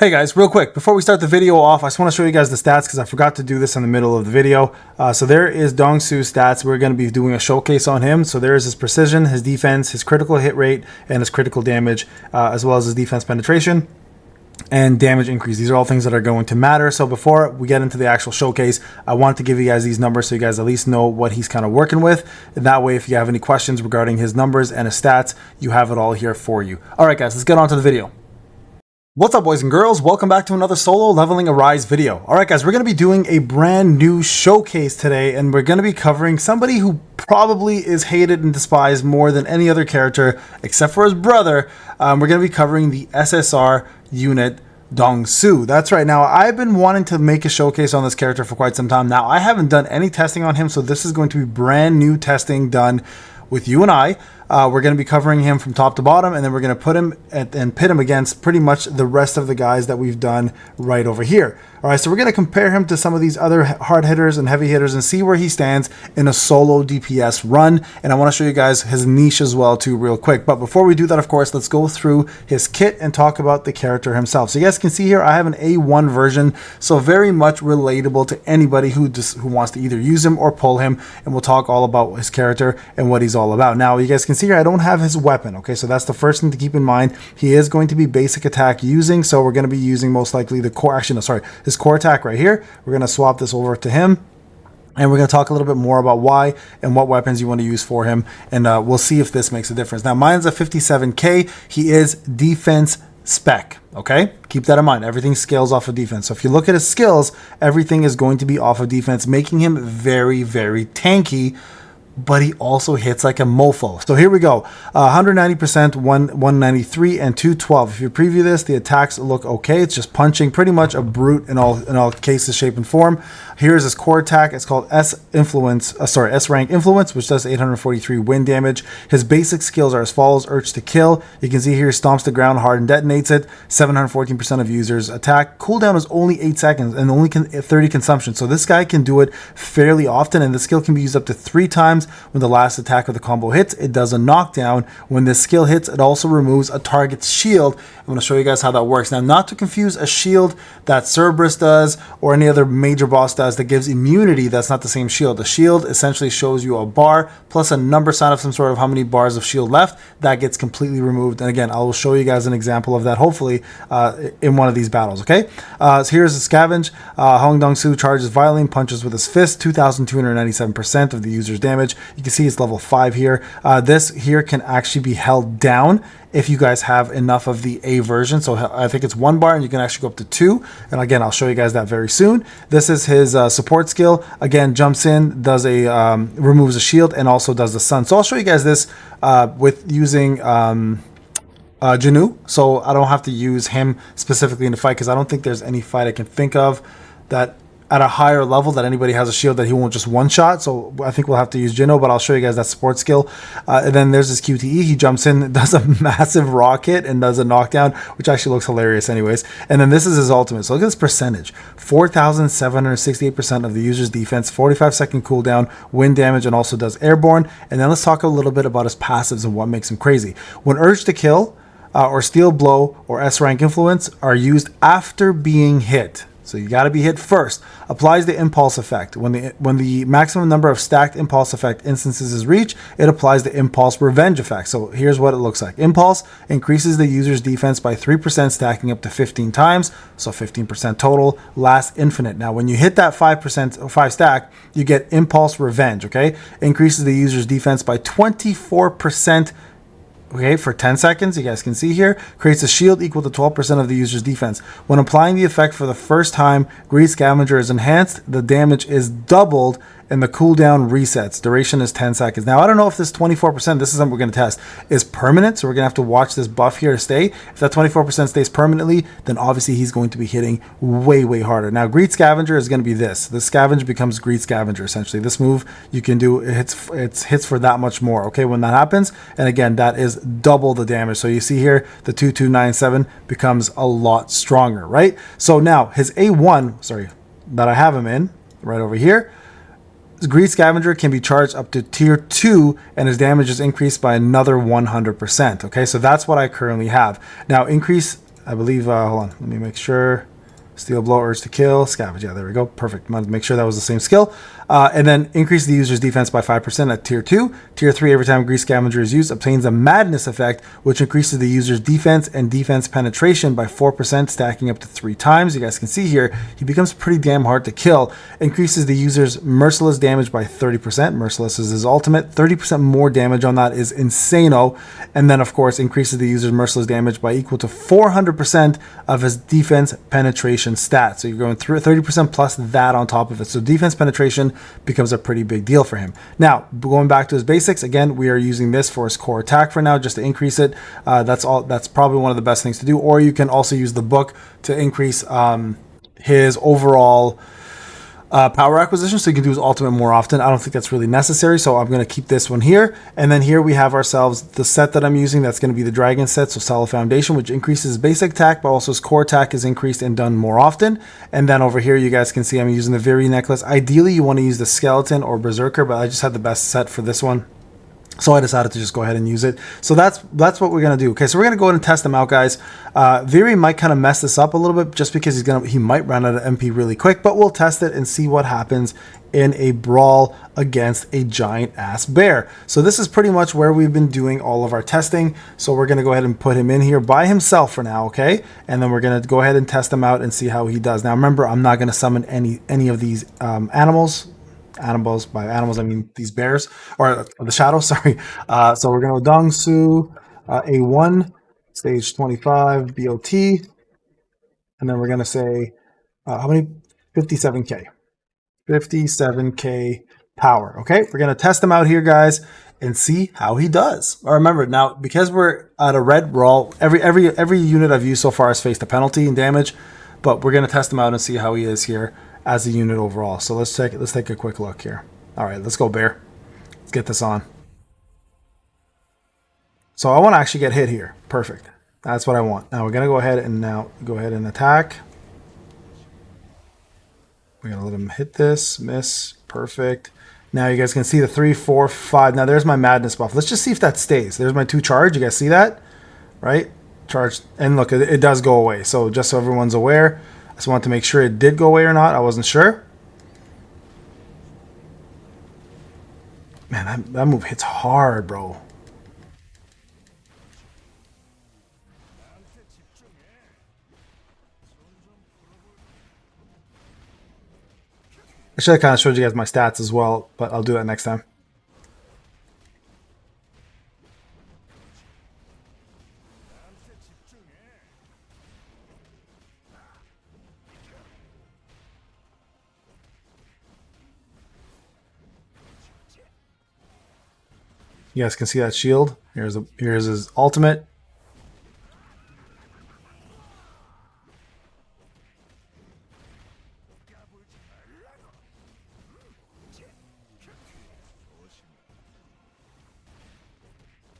Hey guys, real quick, before we start the video off, I just want to show you guys the stats because I forgot to do this in the middle of the video. So there is Dongsoo's stats. We're going to be doing a showcase on him. So there is his precision, his defense, his critical hit rate, and his critical damage, as well as his defense penetration and damage increase. These are all things that are going to matter. So before we get into the actual showcase, I want to give you guys these numbers so you guys at least know what he's kind of working with. And that way, if you have any questions regarding his numbers and his stats, you have it all here for you. All right, guys, let's get on to the video. What's up, boys and girls? Welcome back to another solo leveling Arise video. All right, guys, we're going to be doing a brand new showcase today, and we're going to be covering somebody who probably is hated and despised more than any other character except for his brother. We're going to be covering the SSR unit Dongsoo. That's right. Now, I've been wanting to make a showcase on this character for quite some time now. I haven't done any testing on him, so this is going to be brand new testing done with you and I. We're going to be covering him from top to bottom, and then we're going to put him and pit him against pretty much the rest of the guys that we've done right over here. All right, so we're going to compare him to some of these other hard hitters and heavy hitters and see where he stands in a solo DPS run. And I want to show you guys his niche as well too real quick. But before we do that, of course, let's go through his kit and talk about the character himself. So you guys can see here, I have an A1 version, so very much relatable to anybody who wants to either use him or pull him. And we'll talk all about his character and what he's all about. Now, you guys can see here, I don't have his weapon. Okay, so that's the first thing to keep in mind. He is going to be basic attack using, so we're going to be using most likely the core, actually, no, sorry, his core attack right here. We're going to swap this over to him, and we're going to talk a little bit more about why and what weapons you want to use for him, and we'll see if this makes a difference. Now, mine's a 57k. He is defense spec. Okay, keep that in mind. Everything scales off of defense. So if you look at his skills, everything is going to be off of defense, making him very, very tanky, but he also hits like a mofo. So here we go. 190%, 193, and 212. If you preview this, the attacks look okay. It's just punching, pretty much a brute in all cases, shape, and form. Here's his core attack. It's called S rank influence, which does 843 wind damage. His basic skills are as follows: urge to kill. You can see here, stomps the ground hard and detonates it. 714% of users attack. Cooldown is only 8 seconds and only 30 consumption. So this guy can do it fairly often, and the skill can be used up to 3 times. When the last attack of the combo hits, it does a knockdown. When this skill hits, it also removes a target's shield. I'm going to show you guys how that works. Now, not to confuse a shield that Cerberus does or any other major boss does that gives immunity. That's not the same shield. The shield essentially shows you a bar plus a number sign of some sort of how many bars of shield left. That gets completely removed. And again, I will show you guys an example of that hopefully in one of these battles. Okay, so here's the scavenge. Hong Dongsoo charges violently, punches with his fist, 2,297% of the user's damage. You can see it's level 5 here. This here can actually be held down if you guys have enough of the A version. So I think it's 1 bar and you can actually go up to 2. And again, I'll show you guys that very soon. This is his support skill. Again, jumps in, does a removes a shield, and also does the sun. So I'll show you guys this with using Janu. So I don't have to use him specifically in the fight because I don't think there's any fight I can think of that at a higher level that anybody has a shield that he won't just one-shot. So I think we'll have to use Jinno, but I'll show you guys that support skill. And then there's his QTE. He jumps in, does a massive rocket, and does a knockdown, which actually looks hilarious anyways. And then this is his ultimate. So look at this percentage. 4,768% of the user's defense, 45-second cooldown, wind damage, and also does airborne. And then let's talk a little bit about his passives and what makes him crazy. When urge to kill or steel blow or S rank influence are used after being hit, so you got to be hit first. Applies the impulse effect. When the maximum number of stacked impulse effect instances is reached, it applies the impulse revenge effect. So here's what it looks like. Impulse increases the user's defense by 3%, stacking up to 15 times. So 15% total. Lasts infinite. Now, when you hit that 5 stack, you get impulse revenge. Okay, increases the user's defense by 24%. Okay, for 10 seconds, you guys can see here, creates a shield equal to 12% of the user's defense. When applying the effect for the first time, Greed Scavenger is enhanced, the damage is doubled, and the cooldown resets. Duration is 10 seconds. Now, I don't know if this 24%, this is something we're going to test, is permanent, so we're going to have to watch this buff here to stay. If that 24% stays permanently, then obviously he's going to be hitting way, way harder. Now, Greed Scavenger is going to be this. The Scavenge becomes Greed Scavenger, essentially. This move, you can do, it hits for that much more, okay, when that happens. And again, that is double the damage. So you see here, the 2297 becomes a lot stronger, right? So now, his A1, that I have him in, right over here, Greed Scavenger can be charged up to tier 2 and his damage is increased by another 100%. Okay, so that's what I currently have. Now, increase I believe, hold on, let me make sure. Steel Blow, Urge to Kill, Scavenge. Yeah, there we go. Perfect. Make sure that was the same skill. And then increase the user's defense by 5% at Tier 2. Tier 3, every time Grease Scavenger is used, obtains a Madness effect, which increases the user's defense and defense penetration by 4%, stacking up to 3 times. You guys can see here, he becomes pretty damn hard to kill. Increases the user's Merciless damage by 30%. Merciless is his ultimate. 30% more damage on that is insano. And then, of course, increases the user's Merciless damage by equal to 400% of his defense penetration stat. So you're going through 30% plus that on top of it. So defense penetration becomes a pretty big deal for him. Now, going back to his basics, again, we are using this for his core attack for now, just to increase it. That's probably one of the best things to do. Or you can also use the book to increase his overall power acquisition, so you can do his ultimate more often. I don't think that's really necessary, so I'm going to keep this one here. And then here we have ourselves the set that I'm using. That's going to be the dragon set, so Solid Foundation, which increases his basic attack, but also his core attack is increased and done more often. And then over here you guys can see I'm using the Viri necklace. Ideally you want to use the skeleton or berserker, but I just had the best set for this one, so I decided to just go ahead and use it. So that's what we're gonna do. Okay, so we're gonna go ahead and test them out, guys. Viri might kind of mess this up a little bit just because he might run out of MP really quick, but we'll test it and see what happens in a brawl against a giant ass bear. So this is pretty much where we've been doing all of our testing. So we're gonna go ahead and put him in here by himself for now, okay? And then we're gonna go ahead and test him out and see how he does. Now remember, I'm not gonna summon any of these animals. By animals I mean these bears, or the shadows, sorry. So we're going to go Dongsoo A1 stage 25 BOT, and then we're going to say how many? 57k power. Okay, we're going to test him out here, guys, and see how he does. Remember now, because we're at a red brawl, every unit I've used so far has faced a penalty and damage, but we're going to test him out and see how he is here as a unit overall. So let's take a quick look here. All right, let's go bear. Let's get this on. So I want to actually get hit here. Perfect. That's what I want. Now we're gonna go ahead and attack. We're gonna let him hit this, miss. Perfect. Now you guys can see the 3, 4, 5. Now there's my madness buff. Let's just see if that stays. There's my 2 charge. You guys see that? Right? Charge. And look, it does go away. So just so everyone's aware, I just wanted to make sure it did go away or not. I wasn't sure. Man, that move hits hard, bro. I should have kind of showed you guys my stats as well, but I'll do that next time. You guys can see that shield. Here's his ultimate.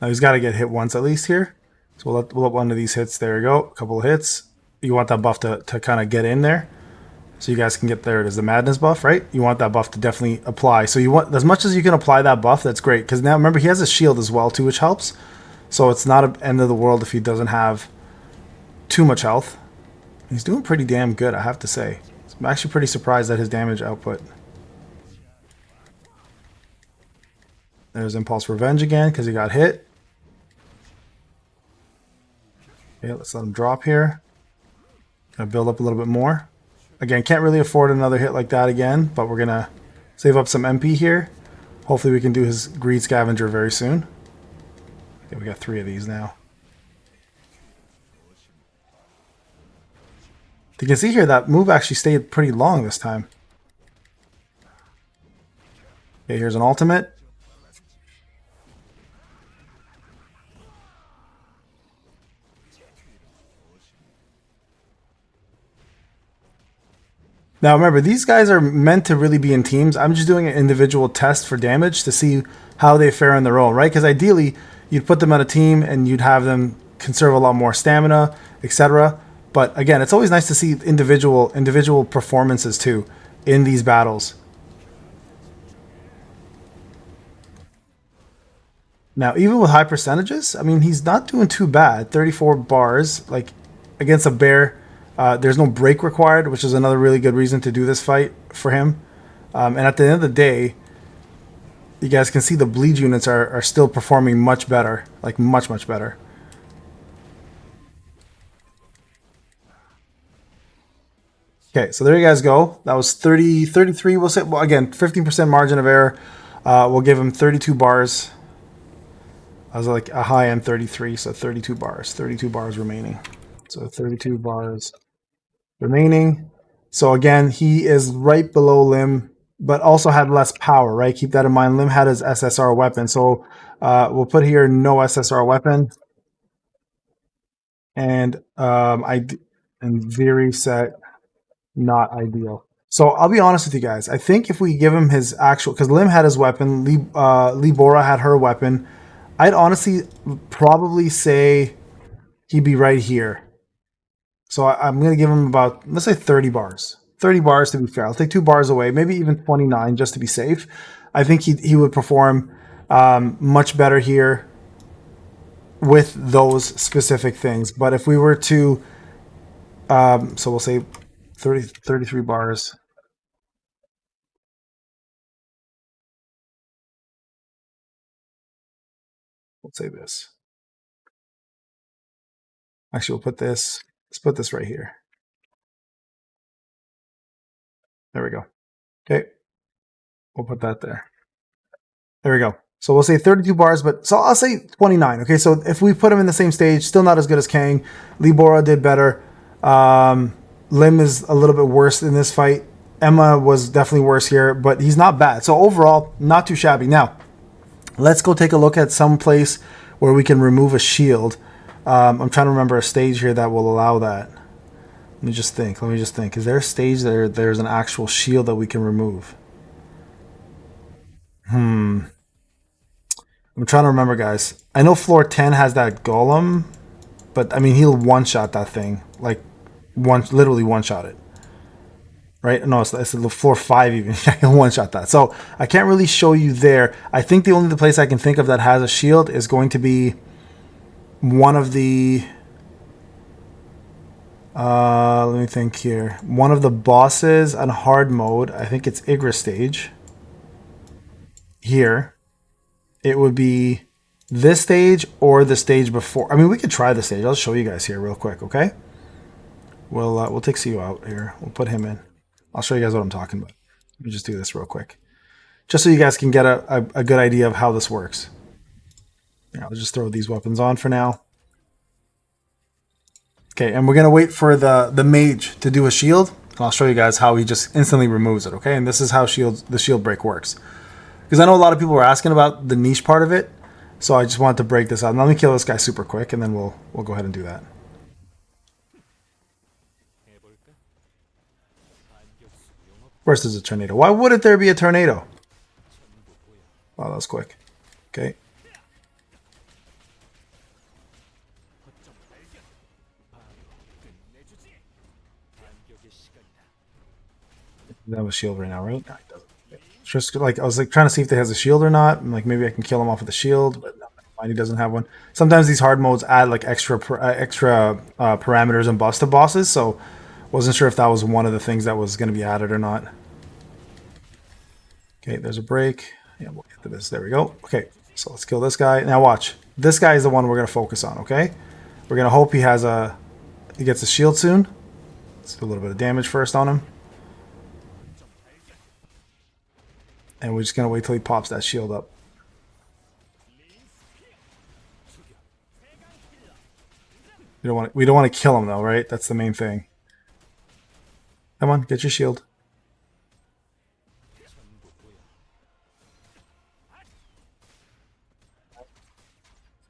Now he's got to get hit once at least here. So we'll let one of these hits. There we go. A couple of hits. You want that buff to kind of get in there, so you guys can get there. It is the madness buff, right? You want that buff to definitely apply. So you want, as much as you can apply that buff, that's great. Because now remember, he has a shield as well too, which helps. So it's not an end of the world if he doesn't have too much health. He's doing pretty damn good, I have to say. I'm actually pretty surprised at his damage output. There's Impulse Revenge again because he got hit. Okay, let's let him drop here. Gonna build up a little bit more. Again, can't really afford another hit like that again, but we're gonna save up some MP here. Hopefully we can do his Greed Scavenger very soon. Okay, we got 3 of these now. You can see here that move actually stayed pretty long this time. Okay, here's an ultimate. Now remember, these guys are meant to really be in teams. I'm just doing an individual test for damage to see how they fare on their own, right? Because ideally, you'd put them on a team and you'd have them conserve a lot more stamina, etc. But again, it's always nice to see individual performances too in these battles. Now, even with high percentages, I mean, he's not doing too bad. 34 bars, like, against a bear, there's no break required, which is another really good reason to do this fight for him. And at the end of the day, you guys can see the bleed units are still performing much better, like much, much better. Okay, so there you guys go. That was 30, 33. We'll say, well, again, 15% margin of error. We'll give him 32 bars. I was like a high end 33, so 32 bars. 32 bars remaining. So 32 bars remaining. So again, he is right below Lim, but also had less power, right? Keep that in mind. Lim had his SSR weapon. So we'll put here no SSR weapon. And and very set. Not ideal. So I'll be honest with you guys. I think if we give him his actual, because Lim had his weapon, Lee Bora had her weapon, I'd honestly probably say he'd be right here. So I'm going to give him about, let's say 30 bars. 30 bars to be fair. I'll take 2 bars away, maybe even 29 just to be safe. I think he would perform much better here with those specific things. But if we were to, so we'll say 33 bars. Let's say this. Actually, we'll put this, let's put this right here. There we go. Okay. We'll put that there. There we go. So we'll say 32 bars, but so I'll say 29. Okay, so if we put him in the same stage, still not as good as Kang. Lee Bora did better. Lim is a little bit worse in this fight. Emma was definitely worse here, but he's not bad. So overall, not too shabby. Now, let's go take a look at some place where we can remove a shield. I'm trying to remember a stage here that will allow that. Let me just think. Is there a stage there? There's an actual shield that we can remove? I'm trying to remember, guys. I know floor 10 has that golem, but I mean, he'll one-shot that thing. Like, literally one-shot it. Right? No, it's the floor 5 even. He'll one-shot that. So I can't really show you there. I think the only place I can think of that has a shield is going to be one of the... let me think here. One of the bosses on hard mode. I think it's Igra stage. Here. It would be this stage or the stage before. I mean, we could try the stage. I'll show you guys here real quick, okay? We'll take Siu out here. We'll put him in. I'll show you guys what I'm talking about. Let me just do this real quick. Just so you guys can get a good idea of how this works. Yeah, I'll just throw these weapons on for now. Okay, and we're going to wait for the mage to do a shield. And I'll show you guys how he just instantly removes it, okay? And this is how the shield break works. Because I know a lot of people were asking about the niche part of it. So I just wanted to break this out. Now let me kill this guy super quick, and then we'll go ahead and do that. First is a tornado. Why wouldn't there be a tornado? Wow, that was quick. Okay. Doesn't have a shield right now, right? No, he doesn't. Just like I was like trying to see if he has a shield or not. I'm like maybe I can kill him off with a shield, but no, he doesn't have one. Sometimes these hard modes add like extra parameters and buffs to bosses, so wasn't sure if that was one of the things that was going to be added or not. Okay, there's a break. Yeah, we'll get to this. There we go. Okay, so let's kill this guy. Now watch. This guy is the one we're going to focus on. Okay, we're going to hope he gets a shield soon. Let's do a little bit of damage first on him. And we're just going to wait till he pops that shield up. We don't want to kill him though, right? That's the main thing. Come on, get your shield.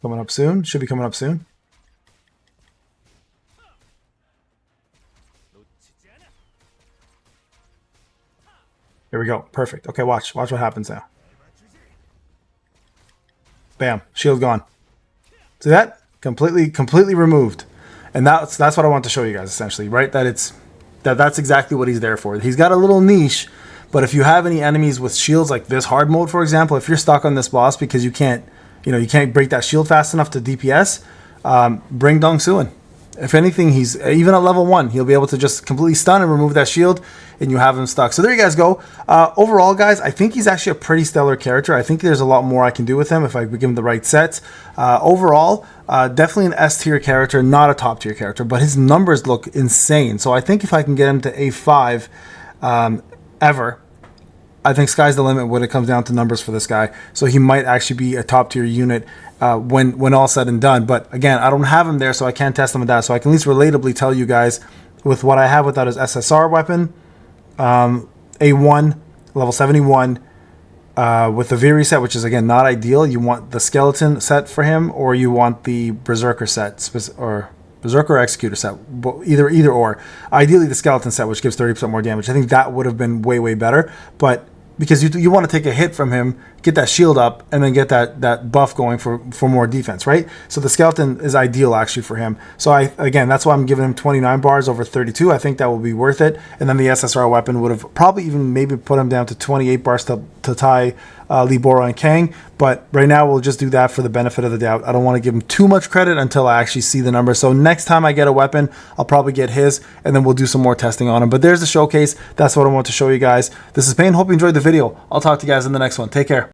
Coming up soon. Should be coming up soon. There we go. Perfect. Okay, watch. Watch what happens now. Bam. Shield gone. See that? Completely removed. And that's what I want to show you guys essentially, right? That's exactly what he's there for. He's got a little niche, but if you have any enemies with shields like this hard mode, for example, if you're stuck on this boss because you can't break that shield fast enough to DPS, bring Dongsoo in. If anything, he's even at level 1, he'll be able to just completely stun and remove that shield, and you have him stuck. So there you guys go. Overall, guys, I think he's actually a pretty stellar character. I think there's a lot more I can do with him if I give him the right sets. Overall, definitely an S tier character, not a top tier character, but his numbers look insane. So I think if I can get him to A5 ever, I think sky's the limit when it comes down to numbers for this guy. So he might actually be a top tier unit when all said and done. But again, I don't have him there, so I can't test him with that. So I can at least relatably tell you guys with what I have without his SSR weapon, A1, level 71, with the Viri set, which is again not ideal. You want the skeleton set for him, or you want the Berserker set, or Berserker or Executor set, either or. Ideally the skeleton set, which gives 30% more damage. I think that would have been way better, but because you want to take a hit from him, get that shield up, and then get that buff going for more defense, right? So the skeleton is ideal actually for him. So again, that's why I'm giving him 29 bars over 32. I think that will be worth it. And then the SSR weapon would have probably even maybe put him down to 28 bars to tie Lee Bora and Kang. But right now we'll just do that for the benefit of the doubt. I don't want to give him too much credit until I actually see the numbers. So next time I get a weapon, I'll probably get his, and then we'll do some more testing on him. But there's the showcase. That's what I want to show you guys. This is Payne. Hope you enjoyed the video. I'll talk to you guys in the next one. Take care.